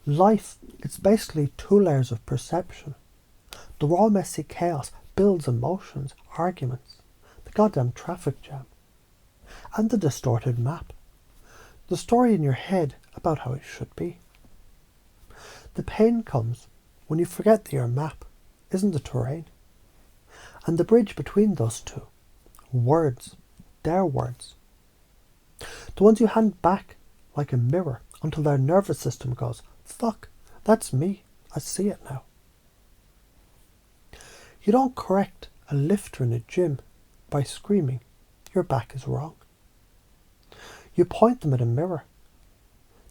Life, it's basically two layers of perception. The raw messy chaos builds emotions, arguments, the goddamn traffic jam, and the distorted map. The story in your head about how it should be. The pain comes when you forget that your map isn't the terrain. And the bridge between those two, words, their words. The ones you hand back like a mirror until their nervous system goes, fuck, that's me, I see it now. You don't correct a lifter in a gym by screaming, your back is wrong. You point them at a mirror.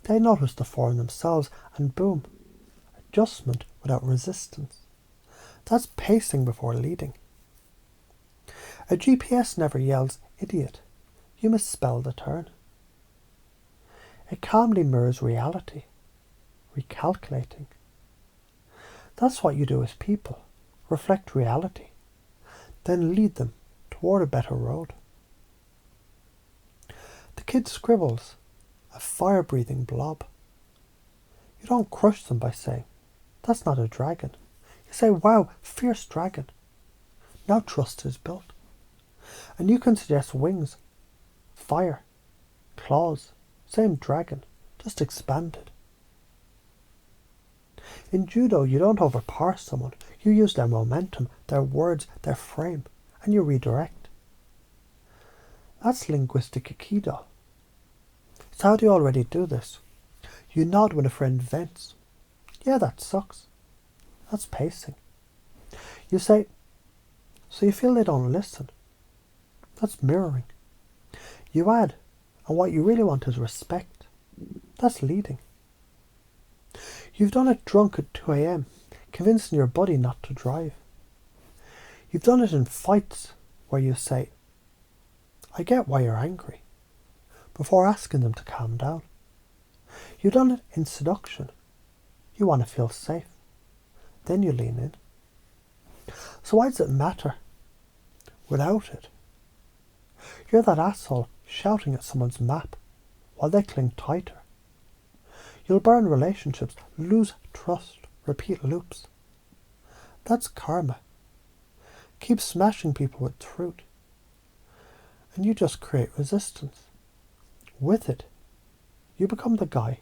They notice the form themselves and boom, adjustment without resistance. That's pacing before leading. A GPS never yells, idiot, you misspelled the turn. It calmly mirrors reality, recalculating. That's what you do as people, reflect reality, then lead them toward a better road. The kid scribbles, a fire-breathing blob. You don't crush them by saying, that's not a dragon. You say, wow, fierce dragon. Now trust is built. And you can suggest wings, fire, claws, same dragon, just expanded. In judo, you don't overpower someone. You use their momentum, their words, their frame, and you redirect. That's linguistic aikido. So how do you already do this? You nod when a friend vents. Yeah, that sucks. That's pacing. You say, so you feel they don't listen. That's mirroring. You add, and what you really want is respect. That's leading. You've done it drunk at 2 a.m, convincing your buddy not to drive. You've done it in fights where you say, I get why you're angry, before asking them to calm down. You've done it in seduction. You want to feel safe. Then you lean in. So why does it matter? Without it, you're that asshole shouting at someone's map while they cling tighter. You'll burn relationships, lose trust, repeat loops. That's karma. Keep smashing people with truth. And you just create resistance. With it, you become the guy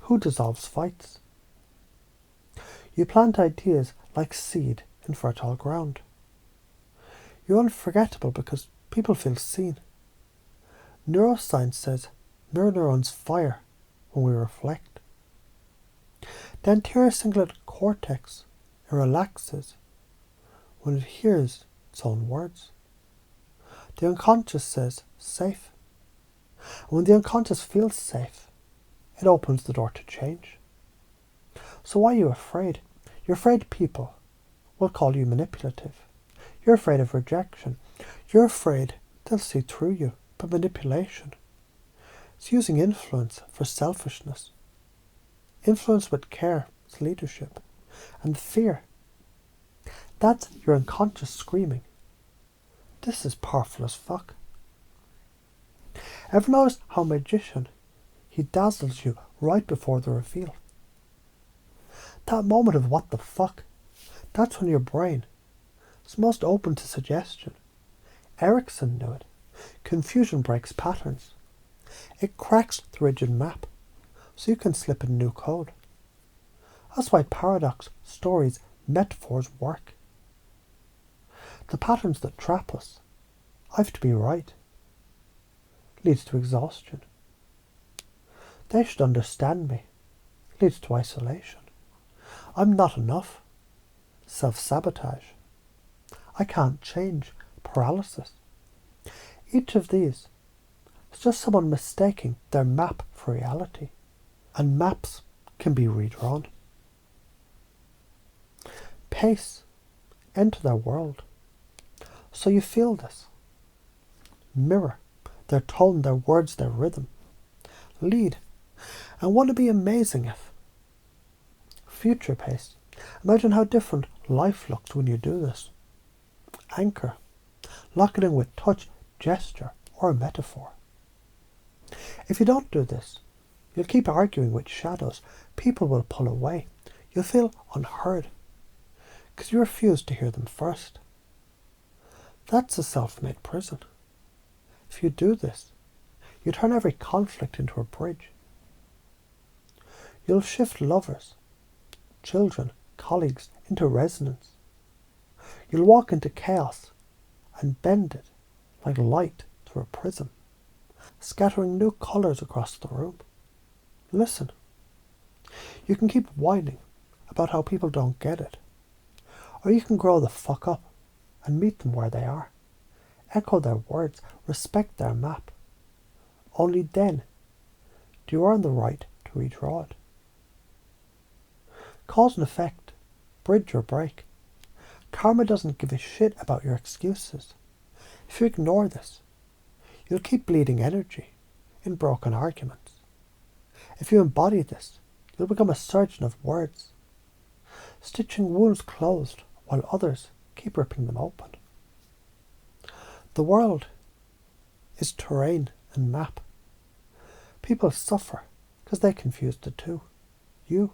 who dissolves fights. You plant ideas like seed in fertile ground. You're unforgettable because people feel seen. Neuroscience says mirror neurons fire when we reflect. The anterior cingulate cortex relaxes when it hears its own words. The unconscious says safe. And when the unconscious feels safe, it opens the door to change. So why are you afraid? You're afraid people will call you manipulative. You're afraid of rejection. You're afraid they'll see through you by manipulation. It's using influence for selfishness. Influence with care is leadership. And fear, that's your unconscious screaming. This is powerful as fuck. Ever noticed how a magician, he dazzles you right before the reveal? That moment of what the fuck, that's when your brain is most open to suggestion. Erickson knew it. Confusion breaks patterns. It cracks the rigid map, so you can slip in new code. That's why paradox, stories, metaphors work. The patterns that trap us, I have to be right, leads to exhaustion. They should understand me, leads to isolation. I'm not enough, self-sabotage. I can't change, paralysis. Each of these is just someone mistaking their map for reality, and maps can be redrawn. Pace, enter their world. So you feel this. Mirror their tone, their words, their rhythm. Lead. And wouldn't it be amazing if? Future pace. Imagine how different life looks when you do this. Anchor. Lock it in with touch, gesture, or a metaphor. If you don't do this, You'll keep arguing with shadows. People will pull away. You'll feel unheard because you refuse to hear them first. That's a self-made prison. If you do this, you turn every conflict into a bridge. You'll shift lovers, children, colleagues into resonance. You'll walk into chaos and bend it like light through a prism, scattering new colours across the room. Listen. You can keep whining about how people don't get it, or you can grow the fuck up and meet them where they are. Echo their words, respect their map. Only then do you earn the right to redraw it. Cause and effect, bridge or break. Karma doesn't give a shit about your excuses. If you ignore this, you'll keep bleeding energy in broken arguments. If you embody this, you'll become a surgeon of words, stitching wounds closed while others keep ripping them open. The world is terrain and map. People suffer because they confuse the two. You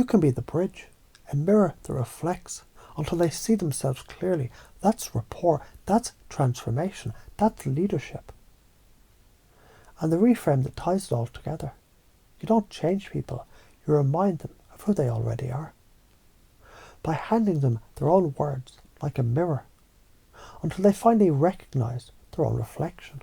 can be the bridge, a mirror that reflects until they see themselves clearly. That's rapport, that's transformation, that's leadership. And the reframe that ties it all together. You don't change people, you remind them of who they already are. By handing them their own words like a mirror, until they finally recognise their own reflection.